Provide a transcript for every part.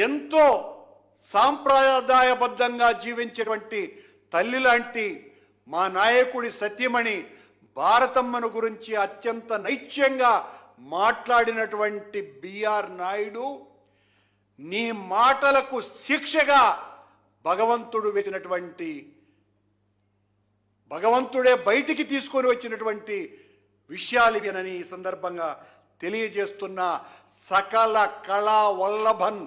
ఎంతో సాంప్రదాయబద్ధంగా జీవించేటువంటి తల్లి లాంటి మా నాయకుడి సత్యమణి భారతమ్మను గురించి అత్యంత నైత్యంగా మాట్లాడినటువంటి బిఆర్ నాయుడు, నీ మాటలకు శిక్షగా భగవంతుడే బయటికి తీసుకొని వచ్చినటువంటి విషయాలు ఇవని ఈ సందర్భంగా తెలియజేస్తున్న సకల కళా వల్లభన్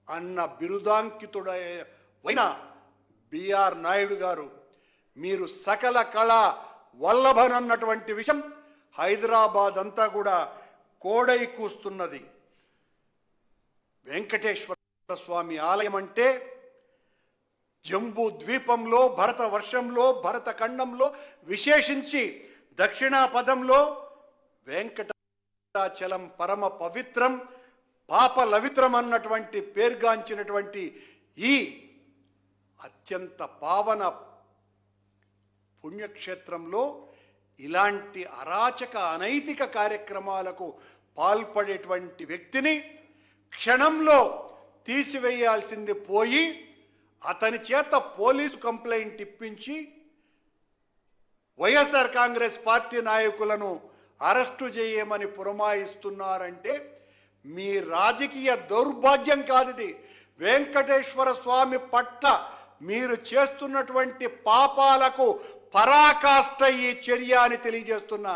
అన్న బిరుదాంకితుడైన బిఆర్ నాయుడు గారు, మీరు సకల కళా వల్లభన్ అన్నటువంటి విషయం హైదరాబాద్ అంతా కూడా కోడై కూస్తున్నది. వెంకటేశ్వర స్వామి ఆలయం అంటే జంబూ ద్వీపంలో, భరత వర్షంలో, భరత ఖండంలో, విశేషించి దక్షిణాపథంలో వెంకటాచలం పరమ పవిత్రం, పాపలవిత్రం అన్నటువంటి పేర్గాంచినటువంటి ఈ అత్యంత పావన పుణ్యక్షేత్రంలో ఇలాంటి అరాచక అనైతిక కార్యక్రమాలకు పాల్పడేటువంటి వ్యక్తిని క్షణంలో తీసివేయాల్సింది పోయి అతని చేత పోలీసు కంప్లైంట్ ఇప్పించి వైఎస్ఆర్ కాంగ్రెస్ పార్టీ నాయకులను అరెస్టు చేయమని పురమాయిస్తున్నారంటే మీ రాజకీయ దౌర్భాగ్యం కాదిది. వెంకటేశ్వర స్వామి పట్ల మీరు చేస్తున్నటువంటి పాపాలకు పరాకాష్ట ఈ చర్య అని తెలియజేస్తున్నా.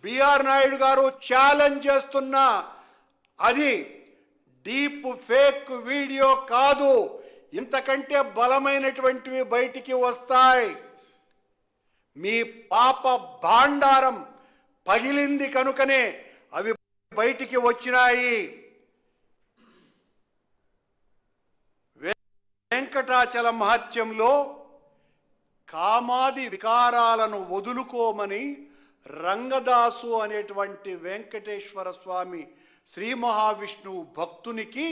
బిఆర్ నాయుడు గారు ఛాలెంజ్ చేస్తున్నా, అది డీప్ ఫేక్ వీడియో కాదు, ఇంతకంటే బలమైనటువంటివి బయటికి వస్తాయి. మీ పాప భాండారం పగిలింది కనుకనే అవి బయటికి వచ్చినాయి. వెంకటాచల మహత్యంలో కామాది వికారాలను వదులుకోమని రంగదాసు అనేటువంటి వెంకటేశ్వర స్వామి శ్రీ మహావిష్ణువు భక్తునికి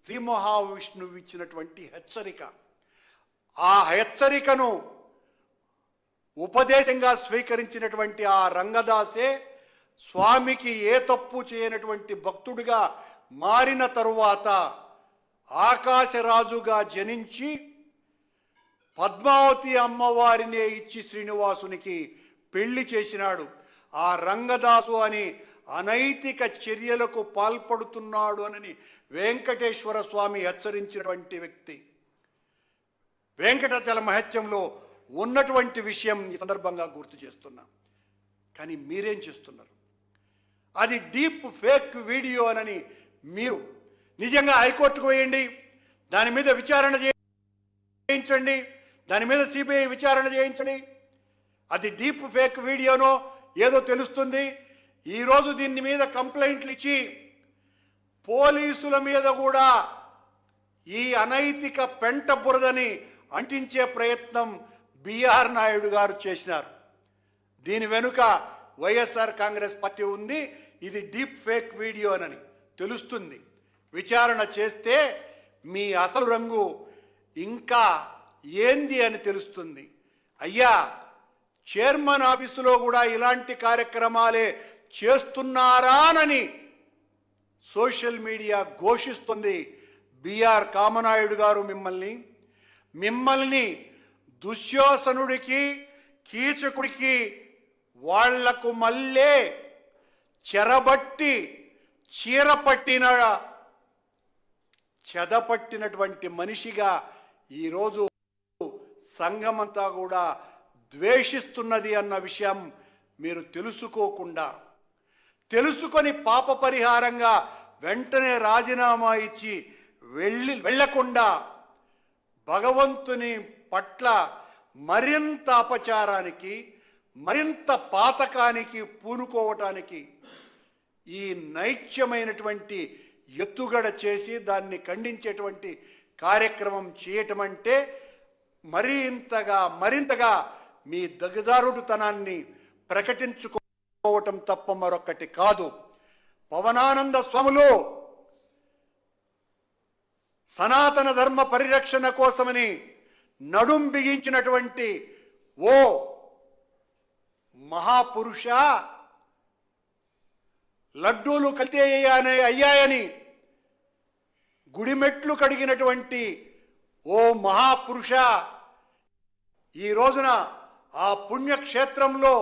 శ్రీ మహావిష్ణువు ఇచ్చినటువంటి హెచ్చరిక. ఆ హెచ్చరికను ఉపదేశంగా స్వీకరించినటువంటి ఆ రంగదాసే స్వామికి ఏ తప్పు చేయనటువంటి భక్తుడిగా మారిన తరువాత ఆకాశరాజుగా జనించి పద్మావతి అమ్మవారినే ఇచ్చి శ్రీనివాసునికి పెళ్లి చేసినాడు. ఆ రంగదాసు అని అనైతిక చర్యలకు పాల్పడుతున్నాడు అని వెంకటేశ్వర స్వామి హెచ్చరించినటువంటి వ్యక్తి. వెంకటాచల మహత్యంలో ఉన్నటువంటి విషయం ఈ సందర్భంగా గుర్తు చేస్తున్నా. కానీ మీరేం చేస్తున్నారు? అది డీప్ ఫేక్ వీడియో అని మీరు నిజంగా హైకోర్టుకు వేయండి, దాని మీద విచారణ చేయించండి, దాని మీద సిబిఐ విచారణ చేయించండి. అది డీప్ ఫేక్ వీడియోనో ఏదో తెలుస్తుంది. ఈరోజు దీని మీద కంప్లైంట్లు ఇచ్చి పోలీసుల మీద కూడా ఈ అనైతిక పెంట బురదని అంటించే ప్రయత్నం బిఆర్ నాయుడు గారు చేసినారు. దీని వెనుక వైఎస్ఆర్ కాంగ్రెస్ పార్టీ ఉంది. ఇది డీప్ ఫేక్ వీడియో అని తెలుస్తుంది. విచారణ చేస్తే మీ అసలు రంగు ఇంకా ఏంది అని తెలుస్తుంది. అయ్యా, చైర్మన్ ఆఫీసులో కూడా ఇలాంటి కార్యక్రమాలే చేస్తున్నారానని సోషల్ మీడియా ఘోషిస్తుంది. బిఆర్ కామనాయుడు గారు మిమ్మల్ని దుశ్శాసనుడికి, కీచకుడికి వాళ్లకు మళ్ళీ చెదపట్టినటువంటి మనిషిగా ఈరోజు సంఘమంతా కూడా ద్వేషిస్తున్నది అన్న విషయం మీరు తెలుసుకొని పాప పరిహారంగా వెంటనే రాజీనామా ఇచ్చి వెళ్ళకుండా భగవంతుని పట్ల మరింత అపచారానికి, మరింత పాతకానికి పూనుకోవటానికి ఈ నైత్యమైనటువంటి ఎత్తుగడ చేసి దాన్ని ఖండించేటువంటి కార్యక్రమం చేయటం అంటే మరింతగా మీ దగజారుడుతనాన్ని ప్రకటించుకోవటం తప్ప మరొకటి కాదు. పవనానంద స్వాములు సనాతన ధర్మ పరిరక్షణ కోసమని నడుం బిగించినటువంటి ఓ మహాపురుష, లడ్డూలు కల్తీ అయ్యాయని గుడిమెట్లు కడిగినటువంటి ఓ మహాపురుష, ఈ రోజున ఆ పుణ్యక్షేత్రంలో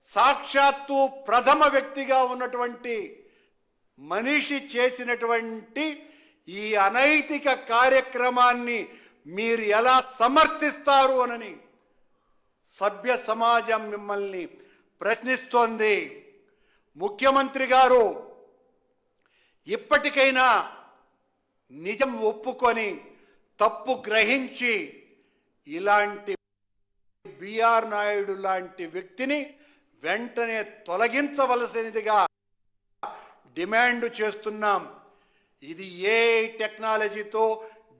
సాక్షాత్తు ప్రథమ వ్యక్తిగా ఉన్నటువంటి మనిషి చేసినటువంటి ఈ అనైతిక కార్యక్రమాన్ని మీరు ఎలా సమర్థిస్తారు అనని సభ్య సమాజం మిమ్మల్ని ప్రశ్నిస్తోంది. ముఖ్యమంత్రి గారు ఇప్పటికైనా నిజం ఒప్పుకొని తప్పు గ్రహించి ఇలాంటి బిఆర్ నాయుడు లాంటి వ్యక్తిని వెంటనే తొలగించవలసినదిగా డిమాండ్ చేస్తున్నాం. ఇది ఏఐ టెక్నాలజీతో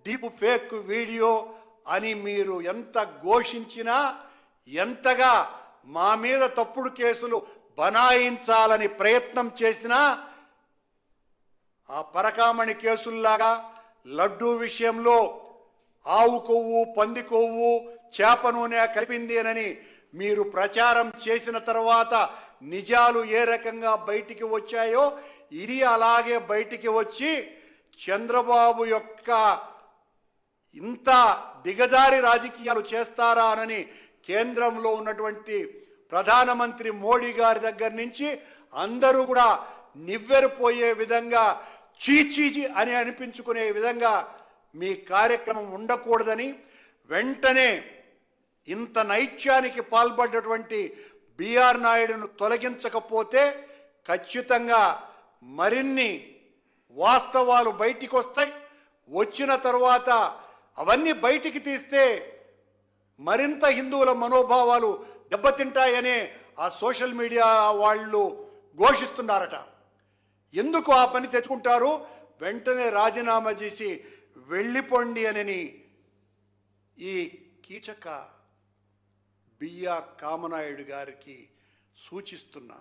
డీప్ ఫేక్ వీడియో అని మీరు ఎంత ఘోషించినా, ఎంతగా మా మీద తప్పుడు కేసులు బనాయించాలని ప్రయత్నం చేసినా, ఆ పరకామణి కేసుల్లాగా లడ్డూ విషయంలో ఆవు కొవ్వు, పంది కొవ్వు, చేప నూనె కలిపింది అని మీరు ప్రచారం చేసిన తర్వాత నిజాలు ఏ రకంగా బయటికి వచ్చాయో ఇది అలాగే బయటికి వచ్చి చంద్రబాబు యొక్క ఇంత దిగజారి రాజకీయాలు చేస్తారా అని కేంద్రంలో ఉన్నటువంటి ప్రధానమంత్రి మోడీ గారి దగ్గర నుంచి అందరూ కూడా నివ్వెరపోయే విధంగా చీచీచి అని అనిపించుకునే విధంగా మీ కార్యక్రమం ఉండకూడదని, వెంటనే ఇంత నైత్యానికి పాల్పడ్డటువంటి బిఆర్ నాయుడును తొలగించకపోతే ఖచ్చితంగా మరిన్ని వాస్తవాలు బయటికి వస్తాయి. వచ్చిన తర్వాత అవన్నీ బయటికి తీస్తే మరింత హిందువుల మనోభావాలు దెబ్బతింటాయనే ఆ సోషల్ మీడియా వాళ్ళు ఘోషిస్తున్నారట. ఎందుకు ఆ పని తెచ్చుకుంటారు? వెంటనే రాజీనామా చేసి వెళ్ళిపోండి అని ఈ కీచక బిఆర్ కామనాయుడు గారికి సూచిస్తున్నా.